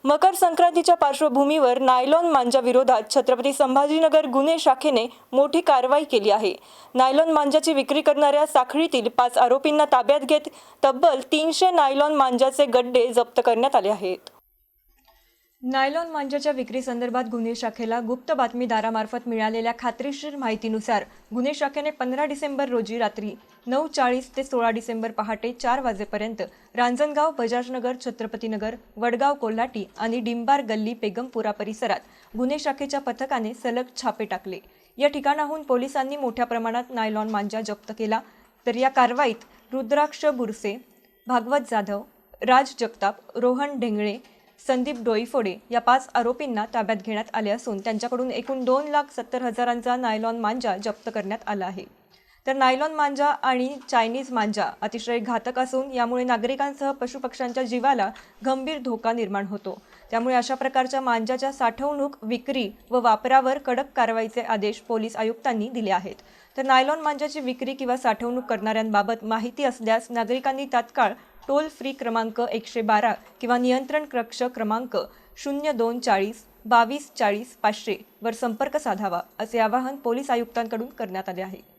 मकर संक्रांतीच्या पार्श्वभूमीवर नायलॉन मांजा विरोधात छत्रपती संभाजीनगर गुन्हे शाखेने मोठी कारवाई केली आहे। नायलॉन मांजाची विक्री करणाऱ्या साखळीतील 5 आरोपींना ताब्यात घेत तब्बल 300 नायलॉन मांजाचे गड्डे जप्त करण्यात आले आहेत। नायलॉन मांजाच्या विक्री संदर्भात गुन्हे शाखेला गुप्त बातमीदारामार्फत मिळालेल्या खात्रीशीर माहितीनुसार गुन्हे शाखेने 15 डिसेंबर रोजी रात्री 9:40 ते 16 डिसेंबर पहाटे 4 वाजेपर्यंत रांजणगाव, बजाजनगर, छत्रपतीनगर, वडगाव कोल्हाटी आणि डिंबार गल्ली बेगमपुरा परिसरात गुन्हे शाखेच्या पथकाने सलग छापे टाकले। या ठिकाणाहून पोलिसांनी मोठ्या प्रमाणात नायलॉन मांजा जप्त केला। तर या कारवाईत रुद्राक्ष बुरसे, भागवत जाधव, राज जगताप, रोहन ढेंगळे, संदीप डोईफोडे या 5 आरोपींना ताब्यात घेण्यात आले असून त्यांच्याकडून एकूण 2,70,000चा नायलॉन मांजा जप्त करण्यात आला आहे। तर नायलॉन मांजा आणि चायनीज मांजा अतिशय घातक असून यामुळे नागरिकांसह पशुपक्ष्यांच्या जीवाला गंभीर धोका निर्माण होतो। त्यामुळे अशा प्रकारच्या मांजाच्या साठवणूक, विक्री व वापरावर कडक कारवाईचे आदेश पोलीस आयुक्तांनी दिले आहेत। तर नायलॉन मांजाची विक्री किंवा साठवणूक करणाऱ्यांबाबत माहिती असल्यास नागरिकांनी तात्काळ टोल फ्री क्रमांक 112 किंवा नियंत्रण कक्ष क्रमांक 0240 22 40 500 वर संपर्क साधावा, असे आवाहन पोलीस आयुक्तांकडून करण्यात आले आहे।